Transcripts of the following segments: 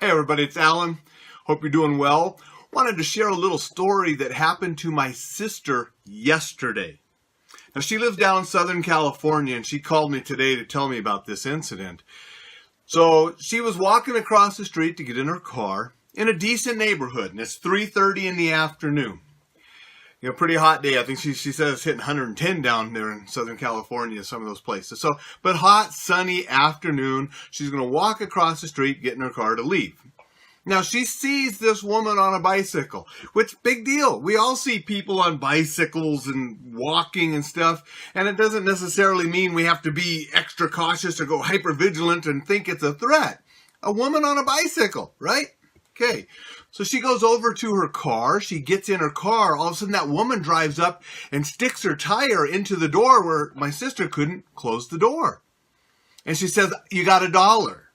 Hey everybody, it's Alan. Hope you're doing well. Wanted to share a little story that happened to my sister yesterday. Now she lives down in Southern California and she called me today to tell me about this incident. So she was walking across the street to get in her car in a decent neighborhood, and it's 3:30 in the afternoon. You know, pretty hot day. I think she said it's hitting 110 down there in Southern California, some of those places. But hot, sunny afternoon. She's going to walk across the street, get in her car to leave. Now, she sees this woman on a bicycle, which, big deal. We all see people on bicycles and walking and stuff, and it doesn't necessarily mean we have to be extra cautious or go hyper vigilant and think it's a threat. A woman on a bicycle, right? Okay, so she goes over to her car, she gets in her car, all of a sudden that woman drives up and sticks her tire into the door where my sister couldn't close the door. And she says, "You got $1."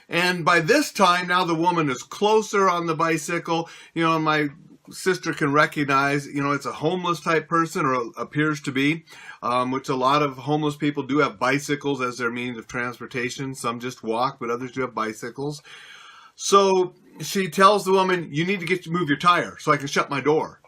And by this time, now the woman is closer on the bicycle, and my sister can recognize, it's a homeless type person, or appears to be, which a lot of homeless people do have bicycles as their means of transportation. Some just walk, but others do have bicycles. So she tells the woman, "You need to move your tire so I can shut my door."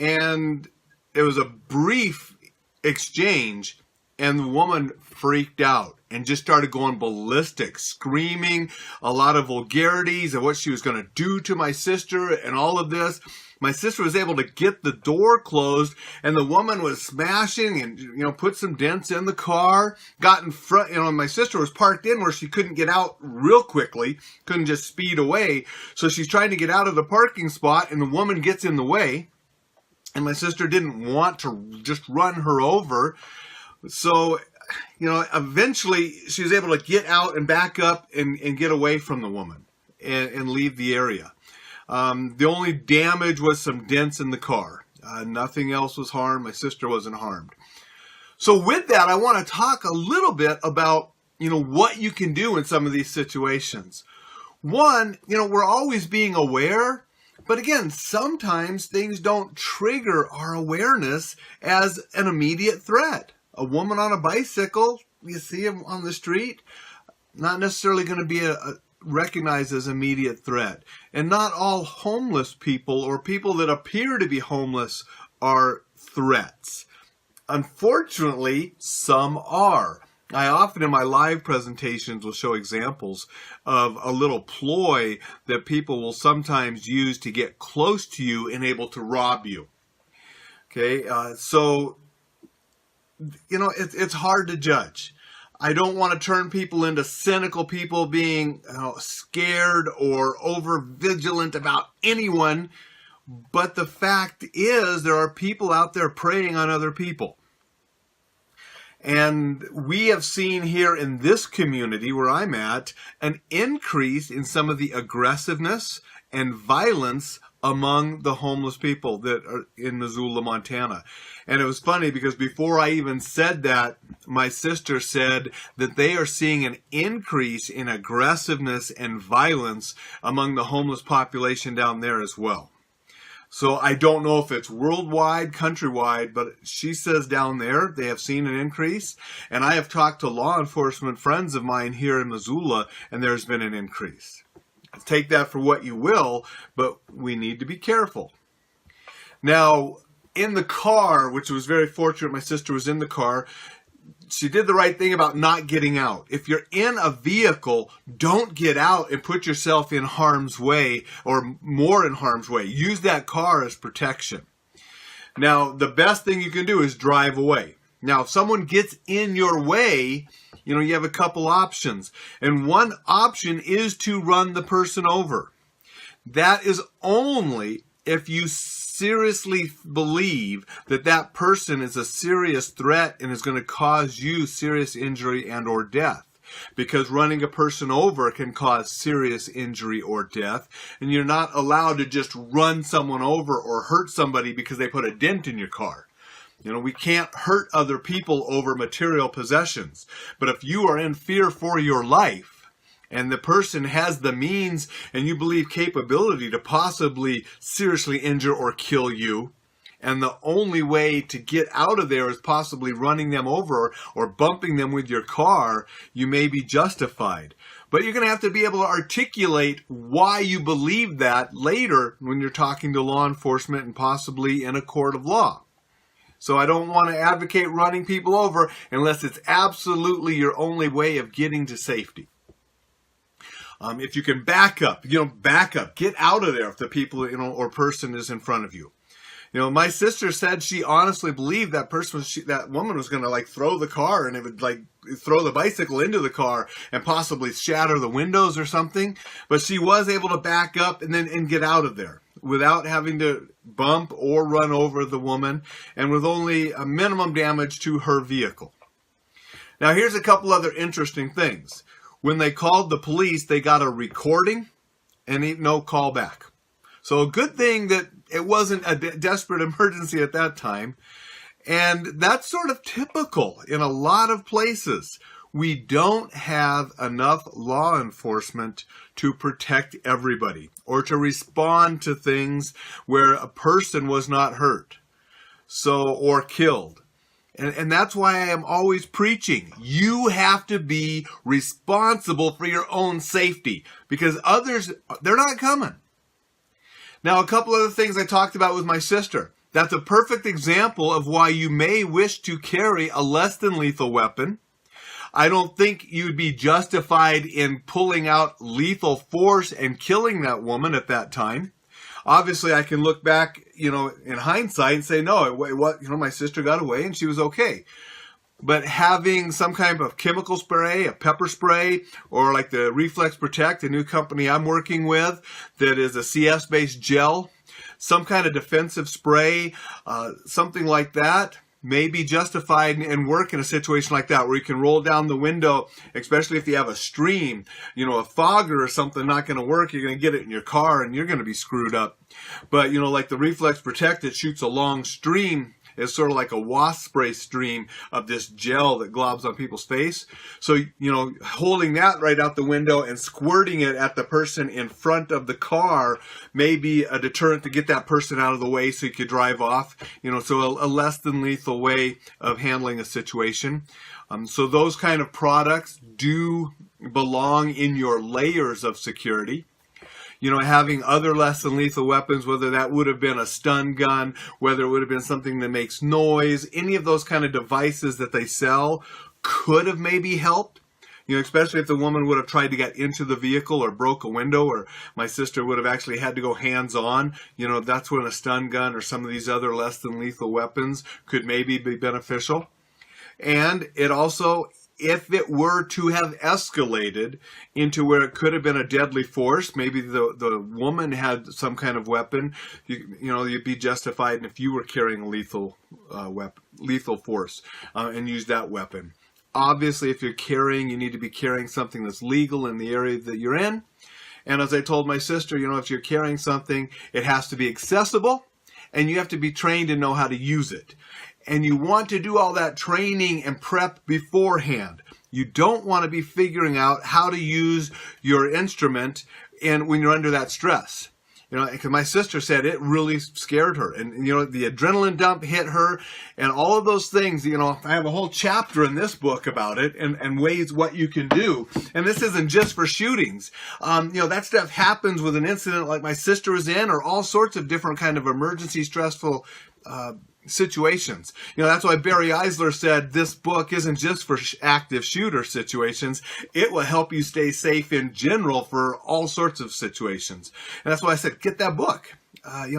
And it was a brief exchange, and the woman freaked out and just started going ballistic, screaming a lot of vulgarities and what she was going to do to my sister and all of this. My sister was able to get the door closed, and the woman was smashing and, put some dents in the car, got in front, my sister was parked in where she couldn't get out real quickly, couldn't just speed away. So she's trying to get out of the parking spot, and the woman gets in the way, and my sister didn't want to just run her over. So, eventually she was able to get out and back up and get away from the woman and leave the area. The only damage was some dents in the car. Nothing else was harmed. My sister wasn't harmed. So with that, I want to talk a little bit about, what you can do in some of these situations. One, we're always being aware, but again, sometimes things don't trigger our awareness as an immediate threat. A woman on a bicycle, you see him on the street, not necessarily going to be recognized as immediate threat. And not all homeless people or people that appear to be homeless are threats. Unfortunately, some are. I often in my live presentations will show examples of a little ploy that people will sometimes use to get close to you and able to rob you. Okay, so it's hard to judge. I don't want to turn people into cynical people being scared or over vigilant about anyone. But the fact is, there are people out there preying on other people. And we have seen here in this community where I'm at an increase in some of the aggressiveness and violence among the homeless people that are in Missoula, Montana. And it was funny because before I even said that, my sister said that they are seeing an increase in aggressiveness and violence among the homeless population down there as well. So I don't know if it's worldwide, countrywide, but she says down there they have seen an increase. And I have talked to law enforcement friends of mine here in Missoula, and there's been an increase. Take that for what you will, but we need to be careful. Now, in the car, which was very fortunate, my sister was in the car, she did the right thing about not getting out. If you're in a vehicle, don't get out and put yourself in harm's way or more in harm's way. Use that car as protection. Now, the best thing you can do is drive away. Now, if someone gets in your way, you have a couple options. And one option is to run the person over. That is only if you seriously believe that that person is a serious threat and is going to cause you serious injury and or death. Because running a person over can cause serious injury or death. And you're not allowed to just run someone over or hurt somebody because they put a dent in your car. We can't hurt other people over material possessions. But if you are in fear for your life and the person has the means and you believe capability to possibly seriously injure or kill you, and the only way to get out of there is possibly running them over or bumping them with your car, you may be justified. But you're going to have to be able to articulate why you believe that later when you're talking to law enforcement and possibly in a court of law. So I don't want to advocate running people over unless it's absolutely your only way of getting to safety. If you can back up, get out of there if the people, or person is in front of you. My sister said she honestly believed that that woman was going to throw the car, and it would throw the bicycle into the car and possibly shatter the windows or something. But she was able to back up and get out of there without having to bump or run over the woman, and with only a minimum damage to her vehicle. Now here's a couple other interesting things. When they called the police, they got a recording and no call back. So a good thing that it wasn't a desperate emergency at that time. And that's sort of typical in a lot of places. We don't have enough law enforcement to protect everybody or to respond to things where a person was not hurt or killed. And that's why I am always preaching. You have to be responsible for your own safety because others, they're not coming. Now, a couple other things I talked about with my sister. That's a perfect example of why you may wish to carry a less than lethal weapon. I don't think you'd be justified in pulling out lethal force and killing that woman at that time. Obviously, I can look back, in hindsight and say, no, my sister got away and she was okay. But having some kind of chemical spray, a pepper spray, or like the Reflex Protect, a new company I'm working with that is a CS-based gel, some kind of defensive spray, something like that, may be justified and work in a situation like that where you can roll down the window, especially if you have a stream, a fogger or something not going to work. You're going to get it in your car and you're going to be screwed up. But, like the Reflex Protect, it shoots a long stream. It's sort of like a wasp spray stream of this gel that globs on people's face. So, holding that right out the window and squirting it at the person in front of the car may be a deterrent to get that person out of the way so you could drive off. So a less than lethal way of handling a situation. So those kind of products do belong in your layers of security. Having other less than lethal weapons, whether that would have been a stun gun, whether it would have been something that makes noise, any of those kind of devices that they sell could have maybe helped. Especially if the woman would have tried to get into the vehicle or broke a window, or my sister would have actually had to go hands-on. That's when a stun gun or some of these other less than lethal weapons could maybe be beneficial. And it also, if it were to have escalated into where it could have been a deadly force, maybe the woman had some kind of weapon, you'd be justified if you were carrying a lethal force and use that weapon. Obviously, if you're carrying, you need to be carrying something that's legal in the area that you're in. And as I told my sister, if you're carrying something, it has to be accessible and you have to be trained and know how to use it. And you want to do all that training and prep beforehand. You don't want to be figuring out how to use your instrument when you're under that stress. Because my sister said it really scared her. And, the adrenaline dump hit her and all of those things. I have a whole chapter in this book about it and ways what you can do. And this isn't just for shootings. That stuff happens with an incident like my sister was in, or all sorts of different kind of emergency stressful situations. That's why Barry Eisler said this book isn't just for active shooter situations. It will help you stay safe in general for all sorts of situations. And that's why I said, get that book.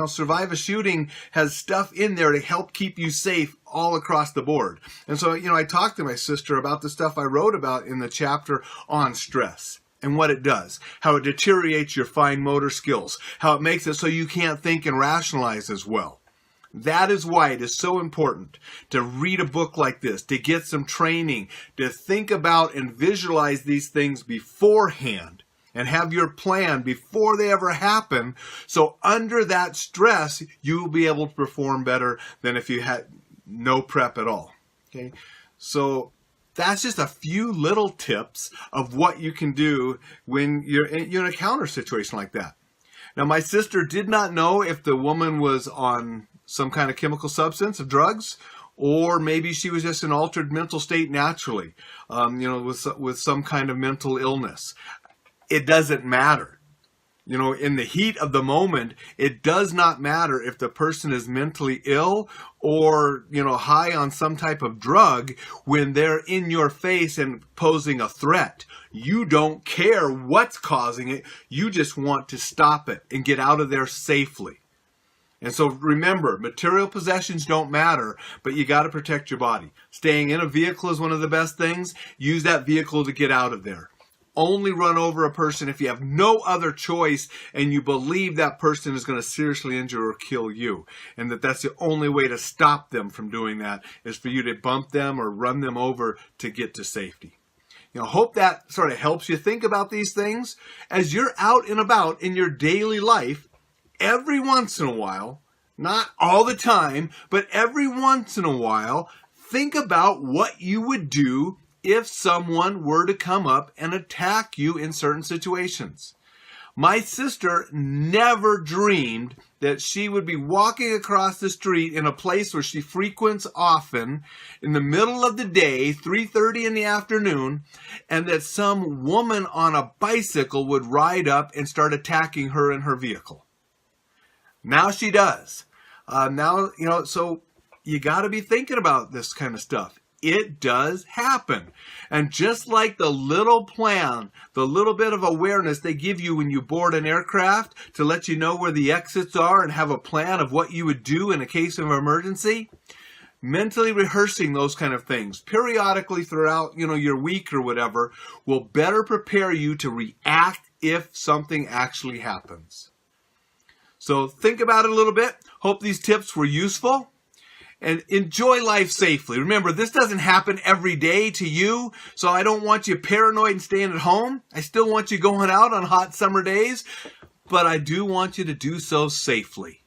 Survive a Shooting has stuff in there to help keep you safe all across the board. And so, I talked to my sister about the stuff I wrote about in the chapter on stress and what it does, how it deteriorates your fine motor skills, how it makes it so you can't think and rationalize as well. That is why it is so important to read a book like this, to get some training, to think about and visualize these things beforehand and have your plan before they ever happen. So under that stress, you will be able to perform better than if you had no prep at all. Okay, so that's just a few little tips of what you can do when you're in a counter situation like that. Now, my sister did not know if the woman was on some kind of chemical substance of drugs, or maybe she was just in an altered mental state naturally, with some kind of mental illness. It doesn't matter. In the heat of the moment, it does not matter if the person is mentally ill or, high on some type of drug when they're in your face and posing a threat. You don't care what's causing it. You just want to stop it and get out of there safely. And so remember, material possessions don't matter, but you got to protect your body. Staying in a vehicle is one of the best things. Use that vehicle to get out of there. Only run over a person if you have no other choice and you believe that person is going to seriously injure or kill you. And that's the only way to stop them from doing that is for you to bump them or run them over to get to safety. Hope that sort of helps you think about these things. As you're out and about in your daily life, every once in a while, not all the time, but every once in a while, think about what you would do if someone were to come up and attack you in certain situations. My sister never dreamed that she would be walking across the street in a place where she frequents often in the middle of the day, 3:30 in the afternoon, and that some woman on a bicycle would ride up and start attacking her in her vehicle. Now she does. So you got to be thinking about this kind of stuff. It does happen. And just like the little plan, the little bit of awareness they give you when you board an aircraft to let you know where the exits are and have a plan of what you would do in a case of emergency, mentally rehearsing those kind of things periodically throughout, your week or whatever will better prepare you to react if something actually happens. So think about it a little bit. Hope these tips were useful. And enjoy life safely. Remember, this doesn't happen every day to you, so I don't want you paranoid and staying at home. I still want you going out on hot summer days, but I do want you to do so safely.